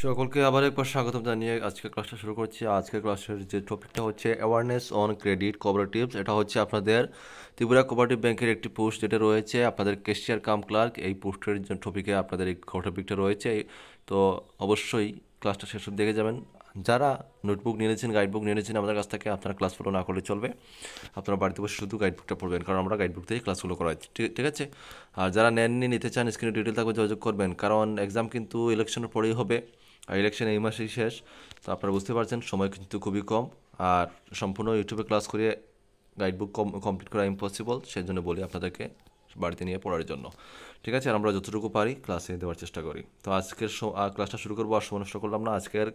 সকলকে আবার একবার স্বাগতম জানিয়ে আজকের ক্লাসটা শুরু করছি। আজকের ক্লাসের যে টপিকটা হচ্ছে অ্যাওয়ারনেস অন ক্রেডিট কোঅপারেটিভস। এটা হচ্ছে আপনাদের ত্রিপুরা কোঅপারেটিভ ব্যাংকের একটি পোস্ট যেটা রয়েছে আপনাদের ক্যাশিয়ার কাম ক্লার্ক। এই পোস্টের যে টপিকে আপনাদের এই টপিকটা রয়েছে। তো অবশ্যই ক্লাসটা শেষ অবধি দেখে যাবেন। যারা নোটবুক নিয়ে নিয়েছেন, গাইডবুক নিয়ে নিয়েছেন আমাদের কাছ থেকে, আপনারা ক্লাস ফলো না করলে চলবে। আপনারা বাড়িতে বসে শুধু গাইডবুকটা পড়বেন, কারণ আমরা গাইডবুক থেকেই ক্লাসগুলো করাই। ঠিক আছে। আর যারা নেননি, নিতে চান, স্ক্রিনে ডিটেল থাকবে, যোগাযোগ করবেন, কারণ এক্সাম কিন্তু ইলেকশনের পরেই হবে। আর ইলেকশন এই মাসেই শেষ। তো আপনারা বুঝতে পারছেন সময় কিন্তু খুবই কম। আর সম্পূর্ণ ইউটিউবে ক্লাস করে গাইডবুক কমপ্লিট করা ইম্পসিবল। সেই জন্য বলি আপনাদেরকে বাড়িতে নিয়ে পড়ার জন্য। ঠিক আছে, আর আমরা যতটুকু পারি ক্লাসে দেওয়ার চেষ্টা করি। তো আজকের ক্লাসটা শুরু করবো, আর সময় নষ্ট করলাম না। আজকের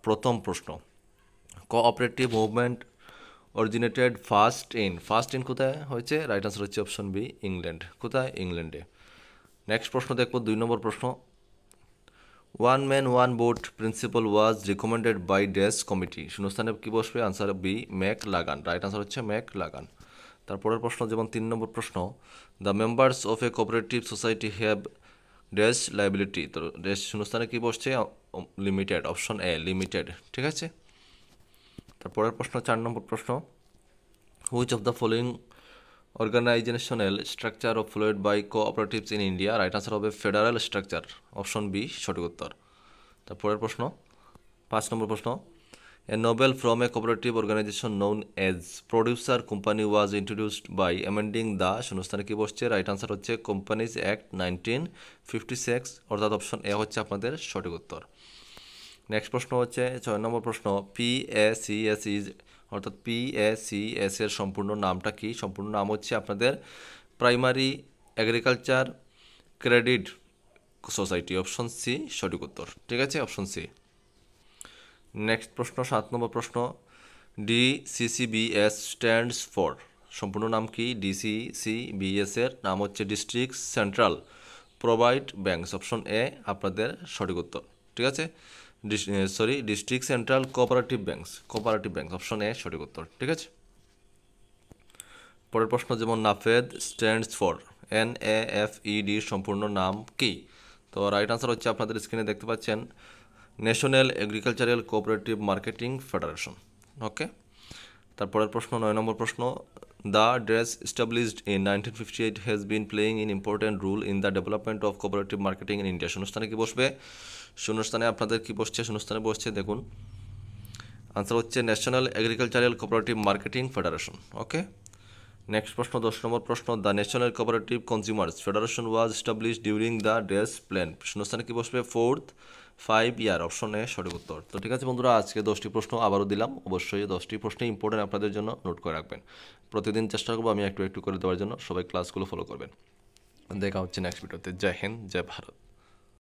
প্রথম প্রশ্ন, cooperative movement originated first in কোথায় হয়েছে? রাইট আনসার হচ্ছে অপশন বি, ইংল্যান্ড। কোথায়? ইংল্যান্ডে। নেক্সট প্রশ্ন দেখবো, 2 নম্বর প্রশ্ন। One man one vote principle was recommended by dash committee. শূন্যস্থানে কি বসবে? Answer B, Maclagan. Right answer হচ্ছে ম্যাক লাগান। তারপরের প্রশ্ন যেমন 3 নম্বর প্রশ্ন, the members of a cooperative society have dash liability. তো ড্যাশ শূন্যস্থানে কি বসছে? লিমিটেড। অপশন এ, লিমিটেড। ঠিক আছে। তারপরের প্রশ্ন 4 নম্বর প্রশ্ন, which of the following organisational structure of followed by cooperatives in India? Right answer হবে ফেডারেল স্ট্রাকচার। অপশন বি সঠিক উত্তর। তারপরের প্রশ্ন 5 নম্বর প্রশ্ন, a novel from a cooperative organisation known as producer company was introduced by amending the শূন্যস্থানে কি বসছে? রাইট আনসার হচ্ছে কোম্পানিজ অ্যাক্ট 1956, অর্থাৎ অপশন এ হচ্ছে আপনাদের সঠিক উত্তর। নেক্সট প্রশ্ন হচ্ছে 6 নম্বর প্রশ্ন, PACS ইজ, অর্থাৎ PACS এর সম্পূর্ণ নামটা কি? সম্পূর্ণ নাম হচ্ছে আপনাদের primary agriculture credit society. Option C সঠিক উত্তর। ঠিক আছে, অপশন সি। নেক্সট প্রশ্ন 7 নম্বর প্রশ্ন, DCCBS স্ট্যান্ডস ফর, সম্পূর্ণ নাম কি? DCCBS এর নাম হচ্ছে district central provide banks. Option A আপনাদের সঠিক উত্তর। ঠিক আছে, district central cooperative banks. Option A সঠিক উত্তর। ঠিক আছে। পরের প্রশ্ন যেমন নাফেদ স্ট্যান্ডস ফর, NAFED সম্পূর্ণ নাম কি? তো রাইট আনসার হচ্ছে আপনাদের স্ক্রিনে দেখতে পাচ্ছেন national agricultural cooperative marketing federation. Okay. তারপরের প্রশ্ন 9 নম্বর প্রশ্ন, the dress established in 1958 has been playing in important role in the development of cooperative marketing in India. শূন্যস্থানে কি বসবে? শূন্যস্থানে আপনাদের কি বসছে? শূন্যস্থানে বসছে দেখুন, আনসার হচ্ছে national agricultural cooperative marketing federation. Okay. Next প্রশ্ন 10 নম্বর প্রশ্ন, the national cooperative consumers federation was established during the dress plan. শূন্যস্থানে কি বসবে? 4th 5 year. অপশন এ সঠিক উত্তর। তো ঠিক আছে বন্ধুরা, আজকে 10টি প্রশ্ন আবারও দিলাম। অবশ্যই 10টি প্রশ্ন ইম্পর্টেন্ট আপনাদের জন্য, নোট করে রাখবেন। প্রতিদিন চেষ্টা করবো আমি একটু একটু করে দেওয়ার জন্য। সবাই ক্লাসগুলো ফলো করবেন। দেখা হচ্ছে নেক্সট ভিডিওতে। জয় হিন্দ, জয় ভারত।